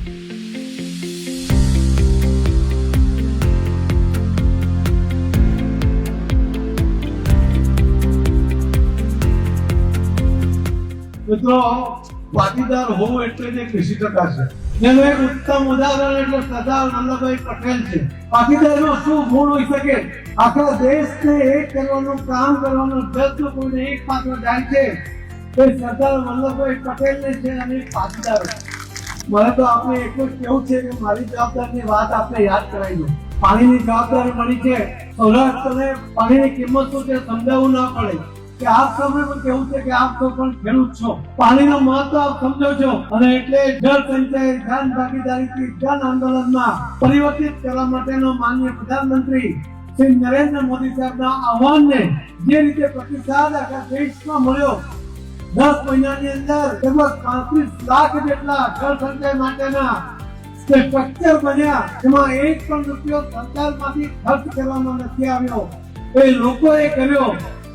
મિત્રો, પાટીદાર હોવું એટલે જે કૃષિ ટકા છે એનું એક ઉત્તમ ઉદાહરણ એટલે સરદાર વલ્લભભાઈ પટેલ છે. પાટીદારનો શું ગુણ હોઈ શકે? આખા દેશને એક કરવાનું કામ કરવાનું જજ્ઞ કોઈને એક પાત્ર જાય છે એ સરદાર વલ્લભભાઈ પટેલને છે અને પાટીદાર. મને તો આપણે એટલું જ કહેવું છે કે મારી જવાબદારીની વાત આપણે યાદ કરાવી દો. પાણીની જવાબદારી મળી છે, સૌરાષ્ટ્રને પાણીની કિંમત શું છે સમજાવવું ના પડે કે આપ સૌને પણ કેવું છે કે આપ સૌ પણ ખેડૂત છો, પાણીનું મહત્વ આપ સમજો છો અને એટલે જળ સંચય જન ભાગીદારીથી જન આંદોલનમાં પરિવર્તિત કરવા માટેનો માનનીય પ્રધાનમંત્રી શ્રી નરેન્દ્ર મોદી સાહેબના આહવાનને જે રીતે પ્રતિસાદ આખા દેશમાં મળ્યો, 10 મહિનાની અંદર લગભગ 35 લાખ જેટલા જળ સંચય માટેના સ્ટ્રક્ચર બન્યા, એમાં એક પણ રૂપિયો સરકારમાંથી ખર્ચ કરવામાં નથી આવ્યો, એ લોકોએ કર્યો.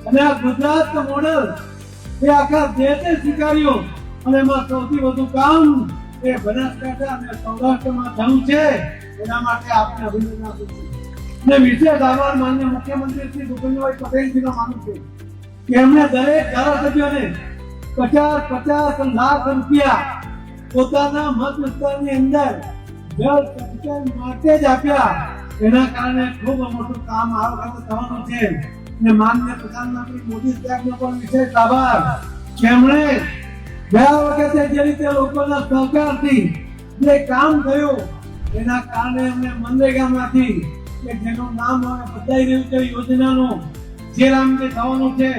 અને આ ગુજરાત મોડેલ એ આખા દેશે સ્વીકાર્યું અને એમાં સૌથી વધુ કામ એ બનાસકાંઠા અને સૌરાષ્ટ્રમાં થયું છે. એના માટે આપણે અભિનંદન આપું છું. અને વિશેષ આભાર માન્ય મુખ્યમંત્રી શ્રી ભૂપેન્દ્રભાઈ પટેલજીનો માનું છું કે એમણે દરેક ધારાસભ્યોને 50 લાખ રૂપિયા પોતાના મત વિસ્તારની અંદર જળ સંચય માટે જ આપ્યા. એના કારણે ખૂબ મોટું કામ આ વખતે થવાનું છે. ને માનનીય પ્રધાનમંત્રી મોદી સાહેબનો પણ વિશેષ આભાર. જેમણે ગયા વખતે જે રીતે લોકોના સહકારથી જે કામ થયું એના કારણે અમને મનરેગામાંથી કે જેનું નામ હવે બદલાઈ રહ્યું છે યોજનાનું જે નામથી થવાનું છે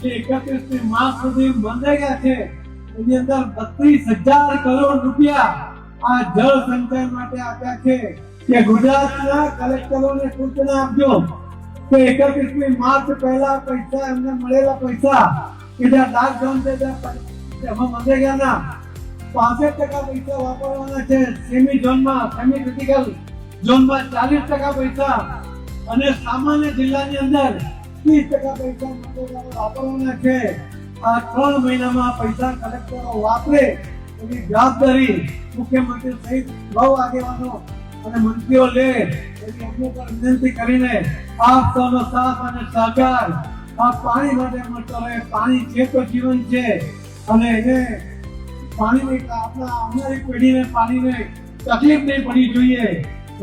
કે 31 માર્ચ સુધી મનરેગા છે એની અંદર 32,000 કરોડ રૂપિયા આ જળ સંચય માટે આપ્યા છે. કે ગુજરાતના કલેક્ટરોને સૂચના આપજો કે 31 માર્ચ પહેલા પૈસા એમને મળેલા પૈસા કે જ્યાં લોકડાઉન છે એમાં મનરેગાના 65% પૈસા વાપરવાના છે, સેમી ઝોનમાં સેમી ક્રિટિકલ ઝોનમાં 40% પૈસા અને સામાન્ય જિલ્લાની અંદર 30% પૈસા મનરેગામાં વાપરવાના છે. આ 3 મહિનામાં પૈસા કલેક્ટરો વાપરે એની જવાબદારી મુખ્યમંત્રી સહિત બહુ આગેવાનો અને મંત્રીઓ લે એવી અમને પણ વિનંતી કરીને આપ સૌનો સાથ અને સહકાર આ પાણી માટે મળતો રહે. પાણી છે તો જીવન છે અને એને પાણીની આપણા આવનારી પેઢીને પાણીને તકલીફ નહીં પડવી જોઈએ.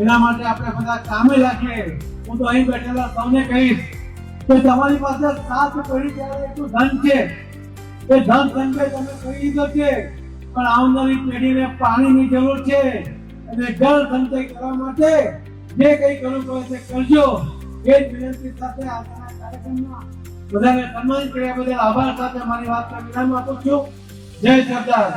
એના માટે આપણે બધા કામે લાગીએ. હું તો અહીં બેઠેલા સૌને કહીશ કે તમારી પાસે 7 પેઢી ત્યારે એટલું ધન છે, એ ધન સંચય તમે કરી દીધો છે, પણ આવનારી પેઢીને પાણીની જરૂર છે અને જળ સંચય કરવા માટે જે કંઈ કરવું પડે તે કરજો. એ જ વિનંતી સાથે આજના કાર્યક્રમમાં બધાને સન્માનિત કર્યા બદલ આભાર સાથે મારી વાતને વિરામ આપું છું. જય સરદાર.